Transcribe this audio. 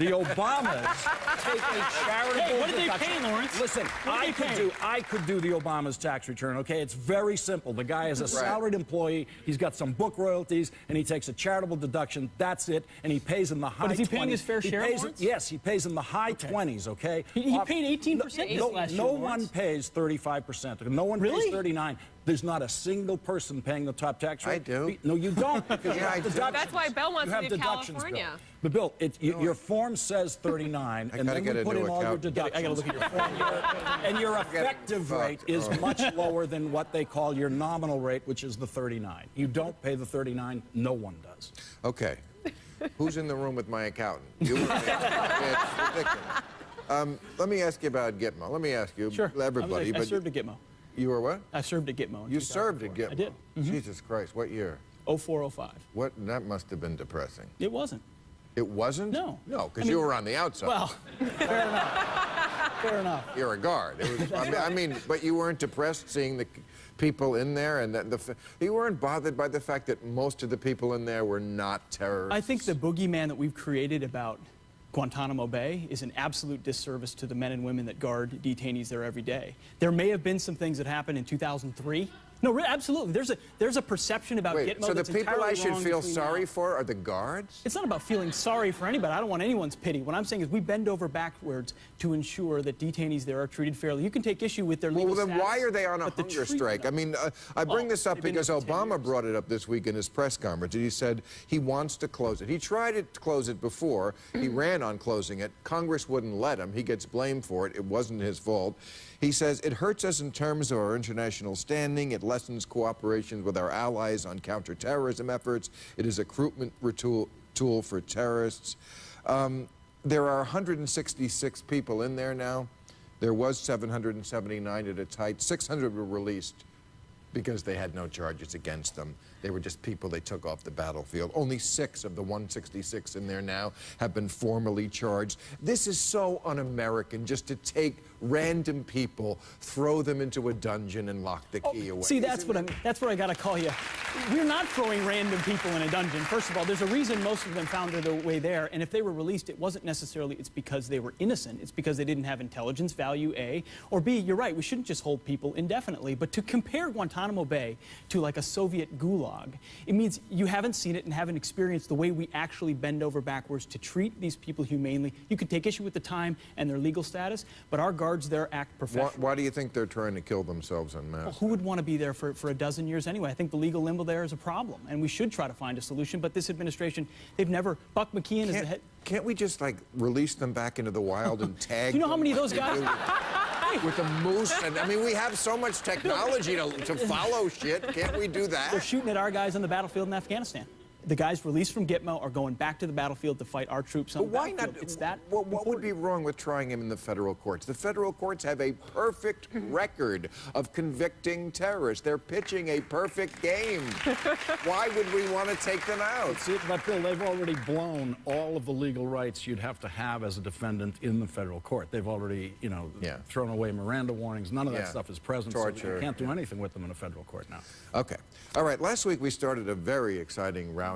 The Obamas take a charitable Hey, what did they deduction. pay, Lawrence? Listen, I could do the Obama's tax return, okay? It's very simple. The guy is a salaried employee. He's got some book royalties, and he takes a charitable deduction. That's it, and he pays in the high 20s. But is he paying his fair share, Lawrence? Yes, he pays in the high 20s, okay? He paid 18% last year, No one pays 35%. No one pays 39%. There's not a single person paying the top tax rate. I do. No, you don't. Because you have deductions. That's why Bill wants to leave California. Bill. But Bill, your form says 39, and then you put in all your deductions. I gotta look at your form. And your effective rate is much lower than what they call your nominal rate, which is the 39. You don't pay the 39. No one does. Okay. Who's in the room with my accountant? You or me? It's ridiculous. Let me ask you about Gitmo. Let me ask you, Sure. everybody. I served at Gitmo. You were what? I served at Gitmo. You served at Gitmo? I did. Jesus Christ, what year? 0405. What? That must have been depressing. It wasn't. It wasn't? No. No, because you were on the outside. Well, fair enough. Fair enough. You're a guard. It was, I mean, but you weren't depressed seeing the people in there, and you weren't bothered by the fact that most of the people in there were not terrorists? I think the boogeyman that we've created about Guantanamo Bay is an absolute disservice to the men and women that guard detainees there every day. There may have been some things that happened in 2003. No, absolutely. There's a perception about Gitmo so the that's people I should feel between sorry for are the guards? It's not about feeling sorry for anybody. I don't want anyone's pity. What I'm saying is we bend over backwards to ensure that detainees there are treated fairly. You can take issue with their legal status. Well, then why are they on a but the hunger strike? I mean, I bring this up because Obama brought it up this week in his press conference, and he said he wants to close it. He tried to close it before. He ran on closing it. Congress wouldn't let him. He gets blamed for it. It wasn't his fault. He says, it hurts us in terms of our international standing. It lessens cooperation with our allies on counterterrorism efforts. It is a recruitment tool for terrorists. There are 166 people in there now. There was 779 at its height. 600 were released because they had no charges against them. They were just people they took off the battlefield. Only 6 of the 166 in there now have been formally charged. This is so un-American, just to take random people, throw them into a dungeon, and lock the key away. See, that's what I got to call you. We're not throwing random people in a dungeon. First of all, there's a reason most of them found their way there, and if they were released, it wasn't necessarily it's because they were innocent. It's because they didn't have intelligence value, A, or B, you're right, we shouldn't just hold people indefinitely. But to compare Guantanamo Bay to like a Soviet gulag, it means you haven't seen it and haven't experienced the way we actually bend over backwards to treat these people humanely. You could take issue with the time and their legal status, but our guards there act professionally. Why do you think they're trying to kill themselves en masse? Well, who would want to be there for a dozen years anyway? I think the legal limbo there is a problem, and we should try to find a solution, but this administration, they've never... Buck McKeon is the head... Can't we just, like, release them back into the wild and tag Do you know how many of those guys... with a moose, and I mean, we have so much technology to follow shit. Can't we do that? They're shooting at our guys on the battlefield in Afghanistan. The guys released from Gitmo are going back to the battlefield to fight our troops on the battlefield. Not? It's that what would be wrong with trying him in the federal courts? The federal courts have a perfect record of convicting terrorists. They're pitching a perfect game. Why would we want to take them out? See, but Bill, they've already blown all of the legal rights you'd have to have as a defendant in the federal court. They've already, thrown away Miranda warnings. None of that stuff is present. Torture. So you can't do anything with them in a federal court now. Okay. All right. Last week we started a very exciting round